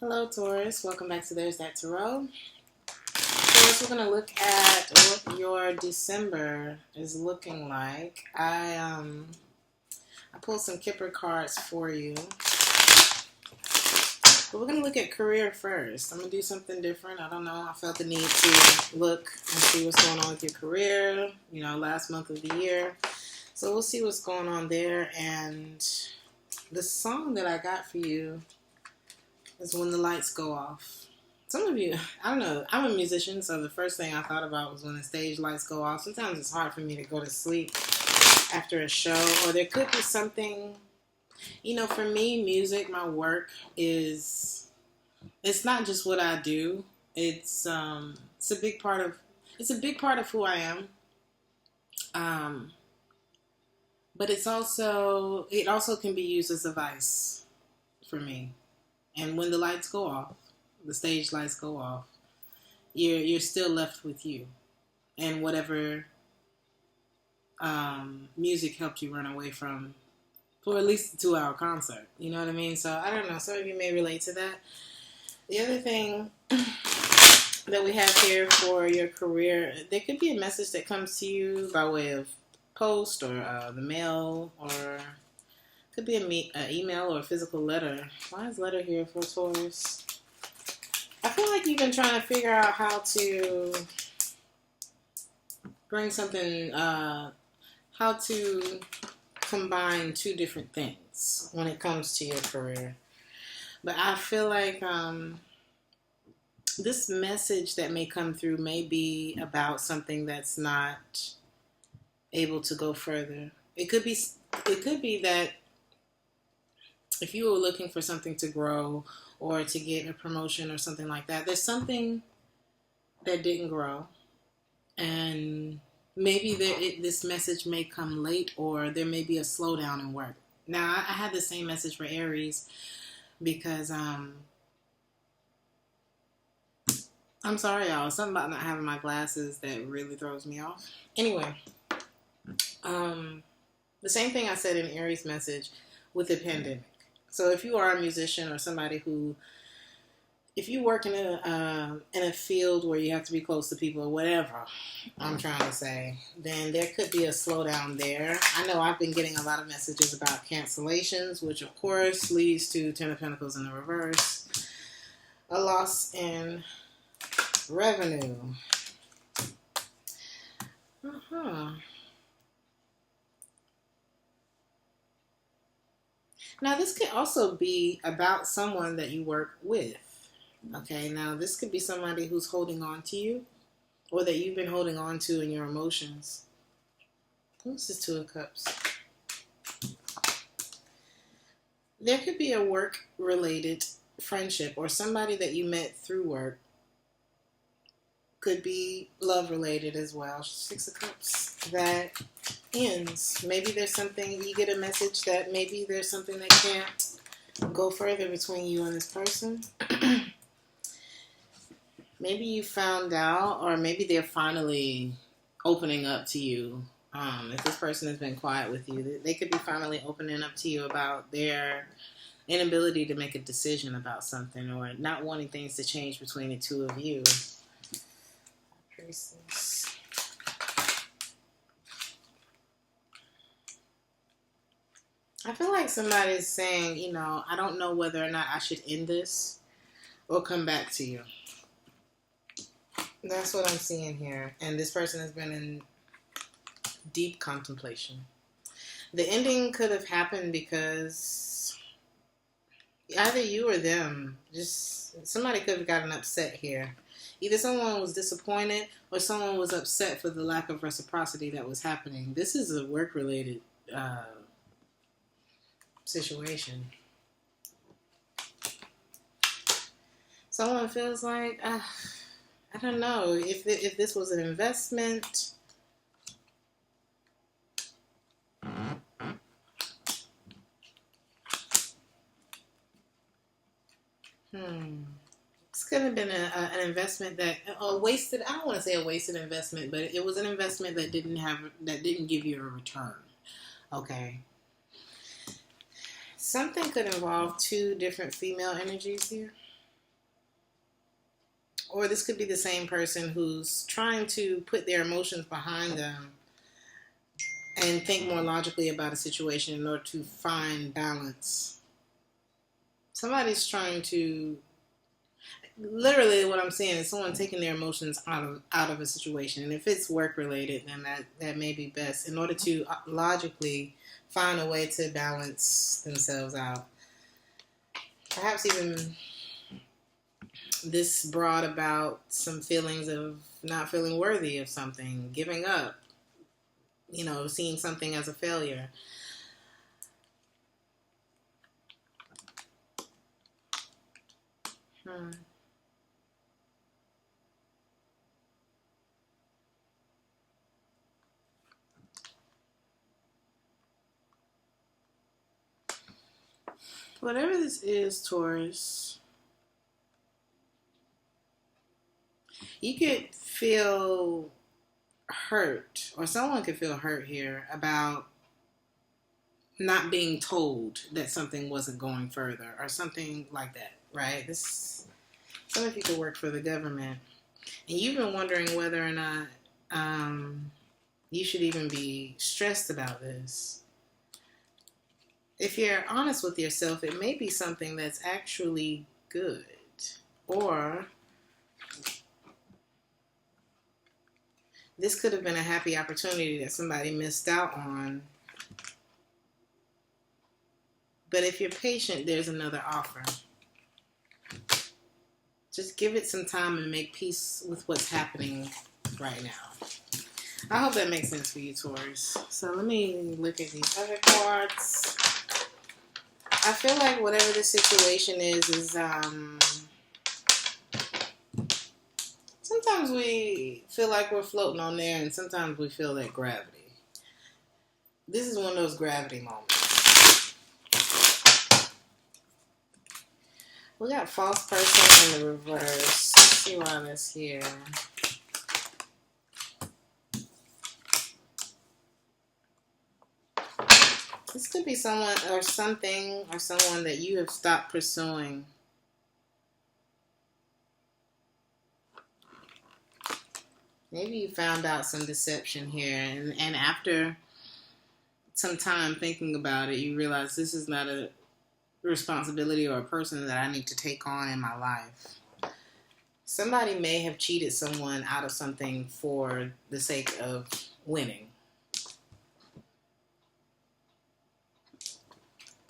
Hello Taurus, welcome back to Theresthattarot. Taurus, we're going to look at what your December is looking like. I pulled some Kipper cards for you. But we're going to look at career first. I'm going to do something different. I don't know. I felt the need to look and see what's going on with your career, last month of the year. So we'll see what's going on there. And the song that I got for you is When the Lights Go Off. Some of you, I don't know, I'm a musician, so the first thing I thought about was when the stage lights go off. Sometimes it's hard for me to go to sleep after a show, or there could be something, for me, music, my work it's not just what I do. It's a big part of who I am. But it also can be used as a vice for me. And when the lights go off, the stage lights go off, you're still left with you and whatever music helped you run away from for at least a 2-hour concert. You know what I mean? So I don't know. Some of you may relate to that. The other thing that we have here for your career, there could be a message that comes to you by way of post or the mail, or could be an email or a physical letter. Why is letter here for Taurus? I feel like you've been trying to figure out how to bring something, how to combine two different things when it comes to your career. But I feel like this message that may come through may be about something that's not able to go further. It could be that if you were looking for something to grow or to get a promotion or something like that, there's something that didn't grow, and maybe this message may come late, or there may be a slowdown in work. Now, I had the same message for Aries because I'm sorry, y'all. Something about not having my glasses that really throws me off. Anyway, the same thing I said in Aries message with the pandemic. So if you are a musician or somebody if you work in a field where you have to be close to people or whatever I'm trying to say, then there could be a slowdown there. I know I've been getting a lot of messages about cancellations, which of course leads to Ten of Pentacles in the reverse, a loss in revenue. Now, this could also be about someone that you work with. Okay, now this could be somebody who's holding on to you, or that you've been holding on to in your emotions. What's this Two of Cups? There could be a work-related friendship, or somebody that you met through work. Could be love-related as well. Six of Cups. That ends. Maybe there's something, you get a message that maybe there's something that can't go further between you and this person. Maybe you found out, or maybe they're finally opening up to you. If this person has been quiet with you, they could be finally opening up to you about their inability to make a decision about something, or not wanting things to change between the two of you. I feel like somebody's saying, I don't know whether or not I should end this or come back to you. That's what I'm seeing here. And this person has been in deep contemplation. The ending could have happened because either you or them, just somebody could have gotten upset here. Either someone was disappointed or someone was upset for the lack of reciprocity that was happening. This is a work-related situation. Someone feels like, I don't know, if this was an investment. This could have been an investment that wasted. I don't want to say a wasted investment, but it was an investment that didn't give you a return. Okay. Something could involve two different female energies here. Or this could be the same person who's trying to put their emotions behind them and think more logically about a situation in order to find balance. Somebody's trying to, literally what I'm saying is someone taking their emotions out of a situation. And if it's work related, then that may be best in order to logically find a way to balance themselves out. Perhaps even this brought about some feelings of not feeling worthy of something, giving up, seeing something as a failure. Whatever this is, Taurus, you could feel hurt, or someone could feel hurt here about not being told that something wasn't going further or something like that, right? Some of you could work for the government, and you've been wondering whether or not you should even be stressed about this. If you're honest with yourself, it may be something that's actually good, or this could have been a happy opportunity that somebody missed out on. But if you're patient, there's another offer. Just give it some time and make peace with what's happening right now. I hope that makes sense for you, Taurus. So let me look at these other cards. I feel like whatever the situation is sometimes we feel like we're floating on there, and sometimes we feel that gravity. This is one of those gravity moments. We got false person in the reverse. Let's see why that's here. This could be someone or something or someone that you have stopped pursuing. Maybe you found out some deception here, and after some time thinking about it, you realize this is not a responsibility or a person that I need to take on in my life. Somebody may have cheated someone out of something for the sake of winning.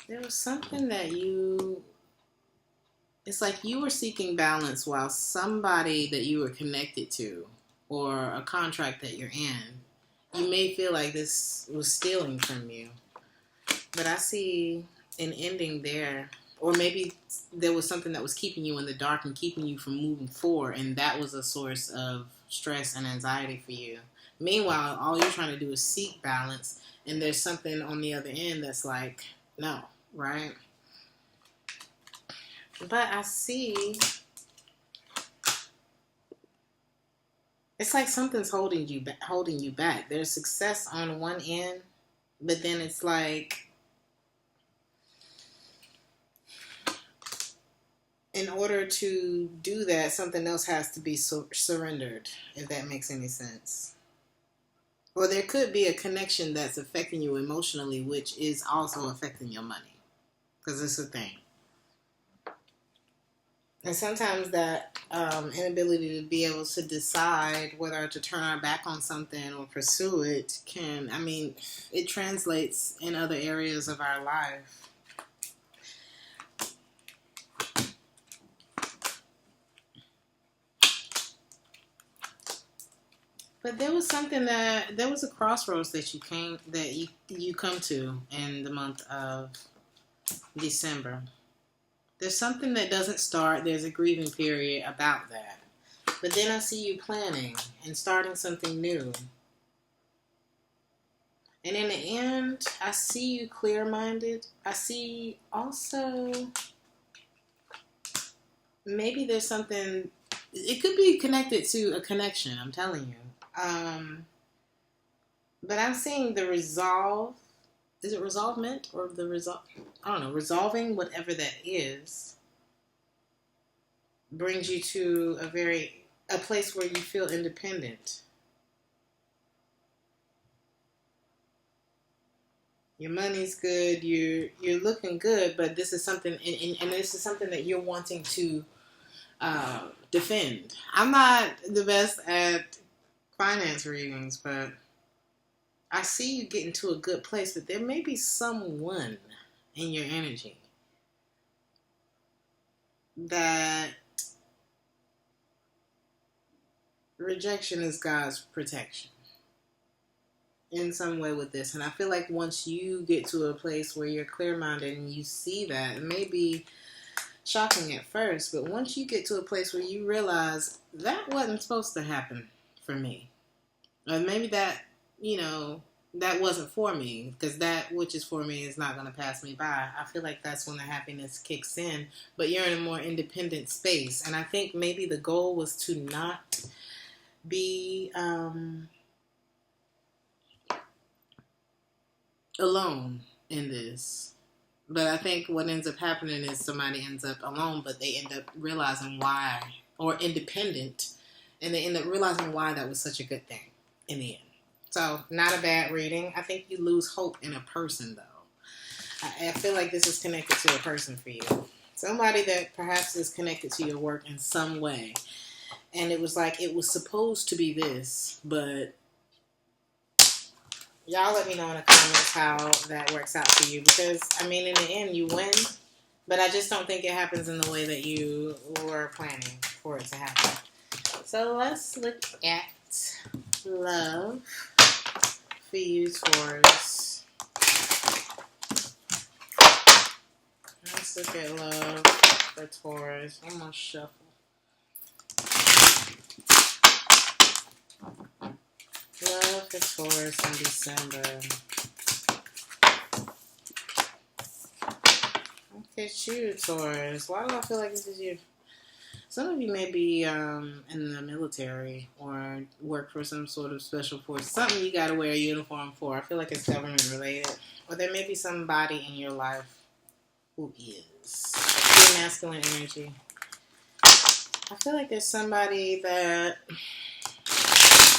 There was something that it's like you were seeking balance while somebody that you were connected to or a contract that you're in, you may feel like this was stealing from you. But I see an ending there. Or maybe there was something that was keeping you in the dark and keeping you from moving forward, and that was a source of stress and anxiety for you. Meanwhile, all you're trying to do is seek balance, and there's something on the other end that's like, no, right? But I see it's like something's holding you back. There's success on one end, but then it's like, in order to do that, something else has to be surrendered, if that makes any sense. Or there could be a connection that's affecting you emotionally, which is also affecting your money, because it's a thing. And sometimes that inability to be able to decide whether to turn our back on something or pursue it it translates in other areas of our life. But there was a crossroads that you come to in the month of December. There's something that doesn't start. There's a grieving period about that. But then I see you planning and starting something new. And in the end, I see you clear-minded. I see also maybe there's something. It could be connected to a connection, I'm telling you. But I'm seeing the resolve. Is it resolvement or the resolve? I don't know. Resolving whatever that is brings you to a very a place where you feel independent. Your money's good. You're looking good, but this is something, and this is something that you're wanting to defend. I'm not the best at finance readings, but I see you getting to a good place. But there may be someone in your energy that rejection is God's protection in some way with this. And I feel like once you get to a place where you're clear-minded and you see that, it may be shocking at first, but once you get to a place where you realize that wasn't supposed to happen for me, or maybe that, that wasn't for me, because that which is for me is not going to pass me by. I feel like that's when the happiness kicks in, but you're in a more independent space. And I think maybe the goal was to not be alone in this. But I think what ends up happening is somebody ends up alone, but they end up realizing why, or independent, and they end up realizing why that was such a good thing in the end. So, not a bad reading. I think you lose hope in a person, though. I feel like this is connected to a person for you. Somebody that perhaps is connected to your work in some way. And it was like, it was supposed to be this, but y'all let me know in the comments how that works out for you. Because, in the end, you win. But I just don't think it happens in the way that you were planning for it to happen. So let's look at love for you, Taurus. Let's look at love for Taurus. I'm going to shuffle. Love for Taurus in December. Look at you, Taurus. Why do I feel like this is you? Some of you may be in the military or work for some sort of special force. Something you got to wear a uniform for. I feel like it's government related. Or there may be somebody in your life who is. Your masculine energy. I feel like there's somebody that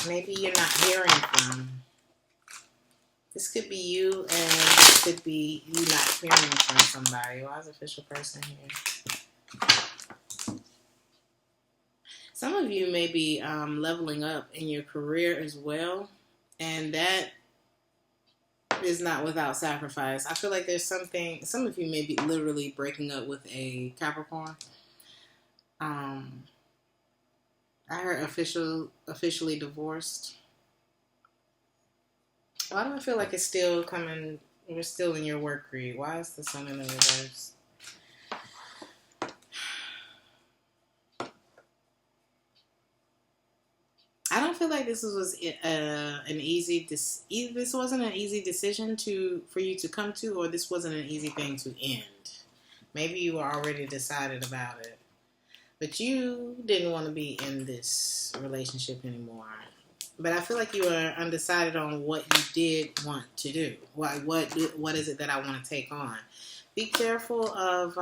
maybe you're not hearing from. This could be you, and this could be you not hearing from somebody. Why is official person here? Some of you may be leveling up in your career as well, and that is not without sacrifice. I feel like there's something, some of you may be literally breaking up with a Capricorn. I heard officially divorced. Why do I feel like it's still coming, we're still in your work creed? Why is the sun in the reverse? I don't feel like this was this wasn't an easy decision for you to come to, or this wasn't an easy thing to end. Maybe you were already decided about it, but you didn't want to be in this relationship anymore. But I feel like you are undecided on what you did want to do. What is it that I want to take on? Be careful of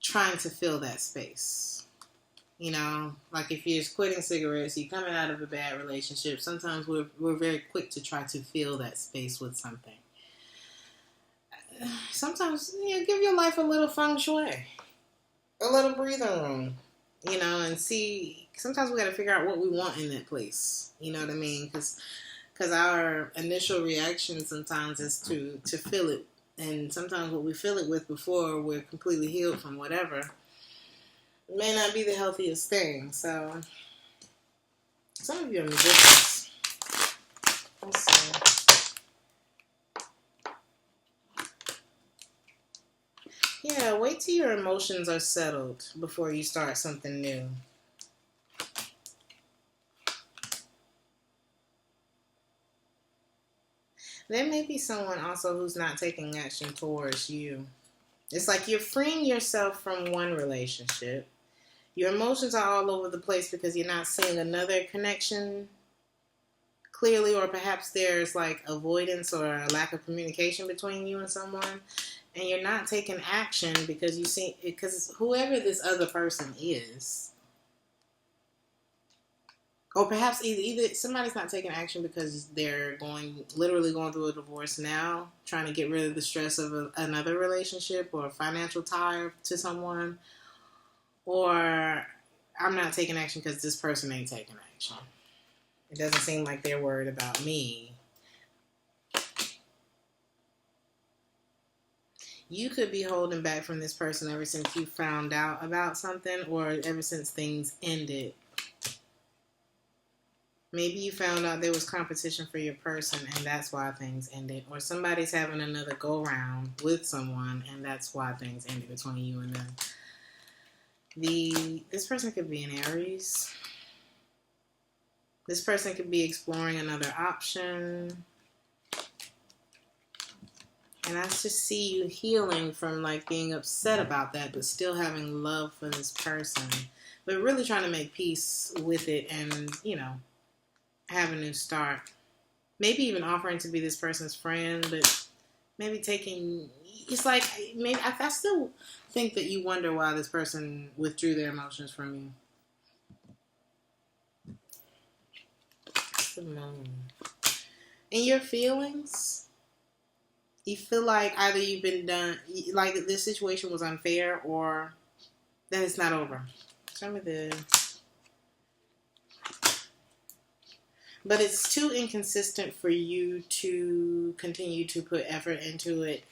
trying to fill that space. You know, like if you're quitting cigarettes, you're coming out of a bad relationship. Sometimes we're very quick to try to fill that space with something. Sometimes, give your life a little feng shui, a little breathing room, and see. Sometimes we got to figure out what we want in that place. You know what I mean? Because our initial reaction sometimes is to fill it. And sometimes what we fill it with before we're completely healed from whatever may not be the healthiest thing. So, some of you are musicians. Let's see. Yeah, wait till your emotions are settled before you start something new. There may be someone also who's not taking action towards you. It's like you're freeing yourself from one relationship. Your emotions are all over the place because you're not seeing another connection clearly, or perhaps there's like avoidance or a lack of communication between you and someone, and you're not taking action because whoever this other person is, or perhaps either somebody's not taking action because they're literally going through a divorce now, trying to get rid of the stress of another relationship or a financial tie to someone, or I'm not taking action because this person ain't taking action. It doesn't seem like they're worried about me. You could be holding back from this person ever since you found out about something, or ever since things ended. Maybe you found out there was competition for your person and that's why things ended. Or somebody's having another go-round with someone and that's why things ended between you and them. This person could be an Aries. This person could be exploring another option. And I just see you healing from like being upset about that, but still having love for this person. But really trying to make peace with it and, have a new start. Maybe even offering to be this person's friend, but maybe it's like, maybe I still think that you wonder why this person withdrew their emotions from you. Simone. In your feelings, you feel like either you've been done, like this situation was unfair, or that it's not over. Show me But it's too inconsistent for you to continue to put effort into it,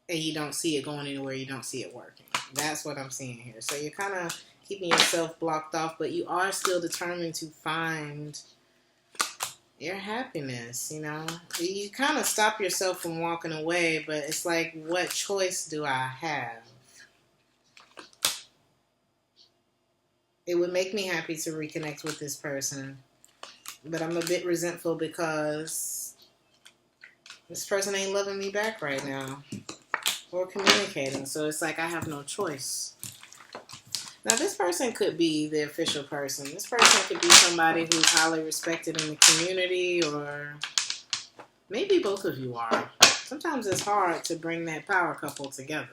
and you don't see it going anywhere. You don't see it working. That's what I'm seeing here. So you're kind of keeping yourself blocked off, but you are still determined to find your happiness, You kind of stop yourself from walking away, but it's like, what choice do I have? It would make me happy to reconnect with this person, but I'm a bit resentful because this person ain't loving me back right now or communicating. So it's like I have no choice. Now, this person could be the official person. This person could be somebody who's highly respected in the community, or maybe both of you are. Sometimes it's hard to bring that power couple together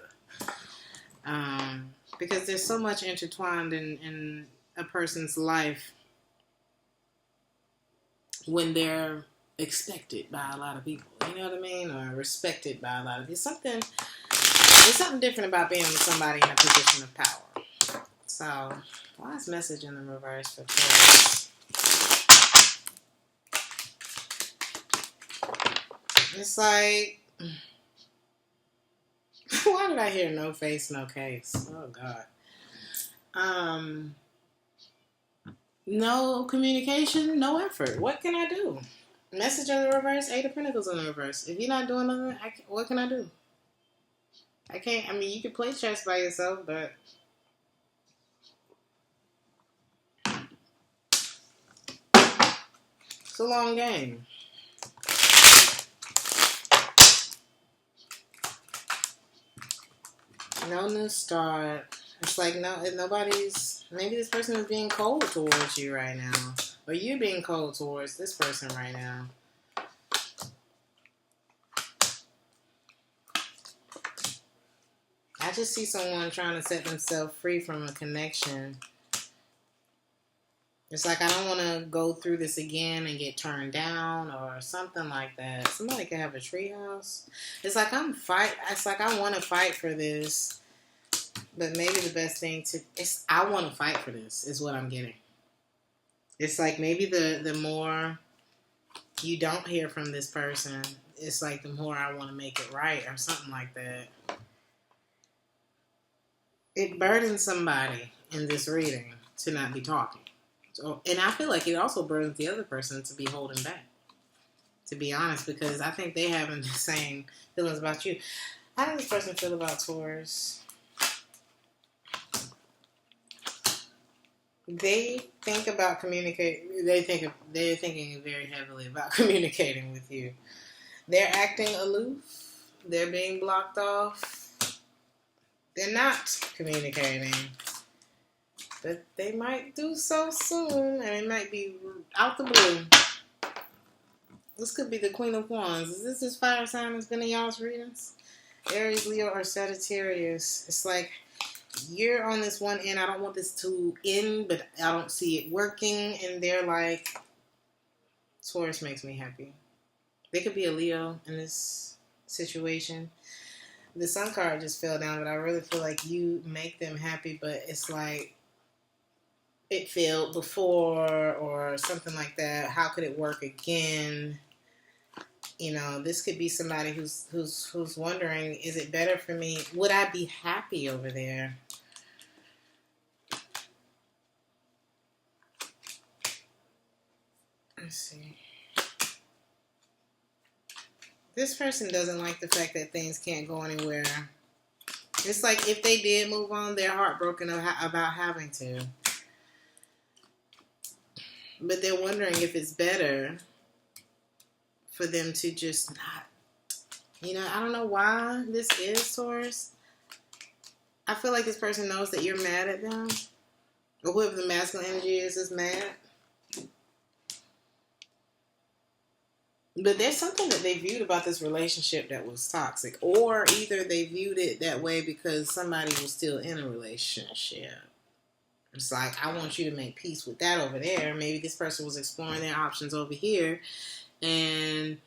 because there's so much intertwined in a person's life when they're expected by a lot of people, you know what I mean? Or respected by a lot of people. There's something different about being with somebody in a position of power. So, why is message in the reverse for Taurus? It's like, why did I hear no face, no case? Oh, God. No communication, no effort. What can I do? Message in the reverse, 8 of Pentacles in the reverse. If you're not doing nothing, what can I do? I can't. You can play chess by yourself, but it's a long game. No new start. It's like maybe this person is being cold towards you right now. Or you're being cold towards this person right now. I just see someone trying to set themselves free from a connection. It's like, I don't want to go through this again and get turned down or something like that. Somebody could have a treehouse. It's like I want to fight for this. But maybe the best thing I want to fight for this is what I'm getting. It's like maybe the more you don't hear from this person, it's like the more I want to make it right or something like that. It burdens somebody in this reading to not be talking. So, and I feel like it also burdens the other person to be holding back, to be honest, because I think they having the same feelings about you. How does this person feel about Taurus? They think about communicating. They're thinking very heavily about communicating with you. They're acting aloof. They're being blocked off. They're not communicating. But they might do so soon, and it might be out the blue. This could be the Queen of Wands. Is this fire sign that's been in y'all's readings? Aries, Leo, or Sagittarius. It's like you're on this one end. I don't want this to end, but I don't see it working. And they're like, Taurus makes me happy. They could be a Leo in this situation. The Sun card just fell down, but I really feel like you make them happy, but it's like it failed before or something like that. How could it work again? You know, this could be somebody who's wondering, is it better for me? Would I be happy over there? Let's see. This person doesn't like the fact that things can't go anywhere. It's like if they did move on, they're heartbroken about having to. But they're wondering if it's better for them to just not. You know, I don't know why this is, Taurus. I feel like this person knows that you're mad at them. Or whoever the masculine energy is mad. But there's something that they viewed about this relationship that was toxic. Or either they viewed it that way because somebody was still in a relationship. It's like, I want you to make peace with that over there. Maybe this person was exploring their options over here. And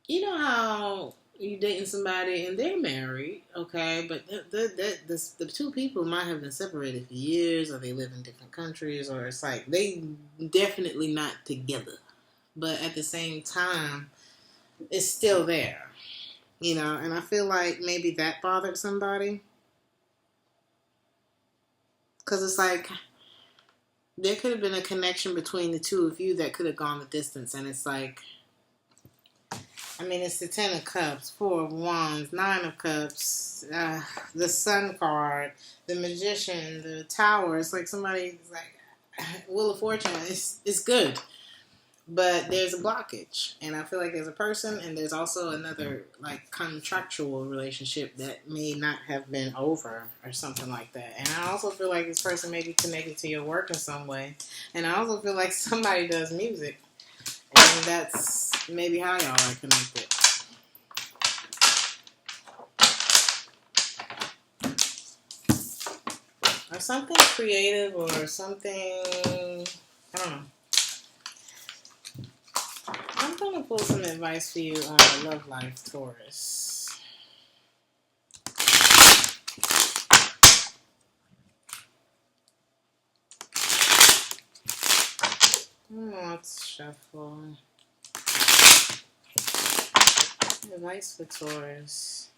you know how you dating somebody and they're married, okay? But the two people might have been separated for years, or they live in different countries, or it's like they definitely not together. But at the same time, it's still there, you know? And I feel like maybe that bothered somebody. Because it's like, there could have been a connection between the two of you that could have gone the distance. And it's like, I mean, it's the 10 of Cups, 4 of Wands, 9 of Cups, the Sun card, the Magician, the Tower. It's like somebody's like, Wheel of Fortune. It's good. But there's a blockage. And I feel like there's a person, and there's also another, like, contractual relationship that may not have been over or something like that. And I also feel like this person may be connected to your work in some way. And I also feel like somebody does music. And that's maybe how y'all are connected. Or something creative or something, I don't know. I'm going to pull some advice for you on your love life, Taurus. Let's shuffle. Advice for Taurus.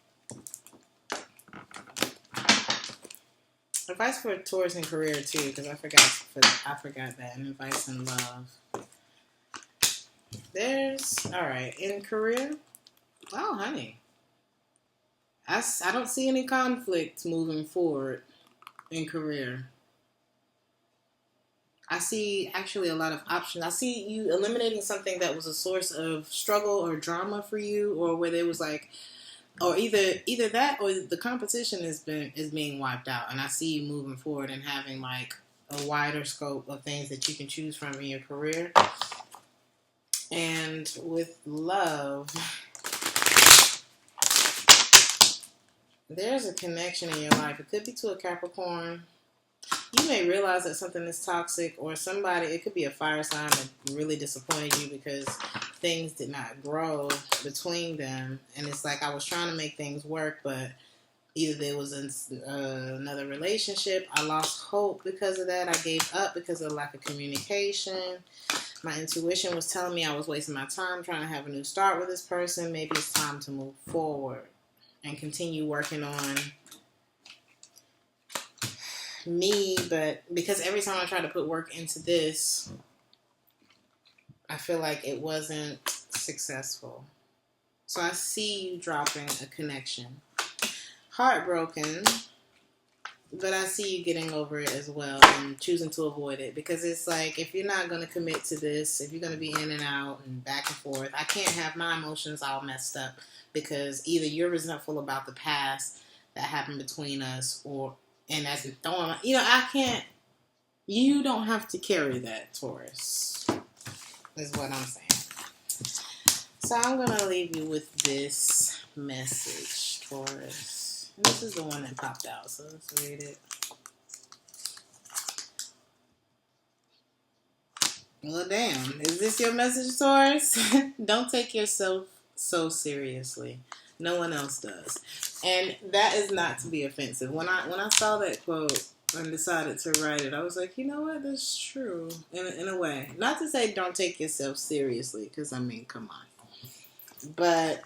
Advice for Taurus in career too, because I forgot that. And advice in love. Alright, in career. Oh, honey. I don't see any conflict moving forward in career. I see actually a lot of options. I see you eliminating something that was a source of struggle or drama for you, or where there was like, or either that or the competition is being wiped out. And I see you moving forward and having like a wider scope of things that you can choose from in your career. And with love, there's a connection in your life. It could be to a Capricorn. You may realize that something is toxic, or somebody, it could be a fire sign that really disappointed you because things did not grow between them. And it's like, I was trying to make things work, but either there was another relationship. I lost hope because of that. I gave up because of lack of communication. My intuition was telling me I was wasting my time trying to have a new start with this person. Maybe it's time to move forward and continue working on me. But because every time I try to put work into this, I feel like it wasn't successful. So I see you dropping a connection. Heartbroken, but I see you getting over it as well and choosing to avoid it, because it's like, if you're not going to commit to this, if you're going to be in and out and back and forth, I can't have my emotions all messed up because either you're resentful about the past that happened between us, and that's throwing, I can't, you don't have to carry that, Taurus. is what I'm saying. So I'm going to leave you with this message, Taurus. And this is the one that popped out, so let's read it. Well, damn. Is this your message, Taurus? Don't take yourself so seriously. No one else does. And that is not to be offensive. When I saw that quote and decided to write it, I was like, you know what? That's true. In a way. Not to say don't take yourself seriously, because, I mean, come on. But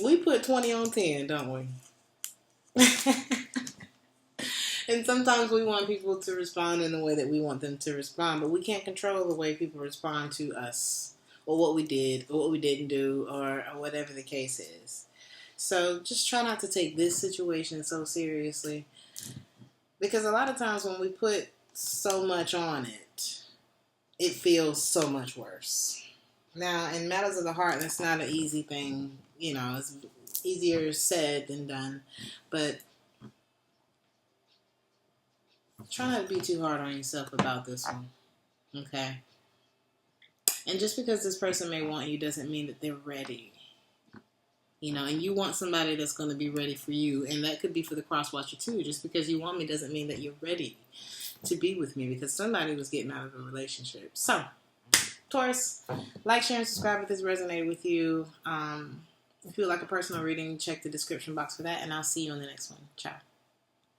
we put 20 on 10, don't we? And sometimes we want people to respond in the way that we want them to respond, but we can't control the way people respond to us, or what we did, or what we didn't do, or whatever the case is. So just try not to take this situation so seriously, because a lot of times when we put so much on it, it feels so much worse. Now, in matters of the heart, that's not an easy thing. You know, it's easier said than done. But try not to be too hard on yourself about this one. Okay? And just because this person may want you doesn't mean that they're ready. You know, and you want somebody that's going to be ready for you. And that could be for the cross-watcher too. Just because you want me doesn't mean that you're ready to be with me, because somebody was getting out of a relationship. So, Taurus, like, share, and subscribe if this resonated with you. If you would like a personal reading, check the description box for that, and I'll see you on the next one. Ciao.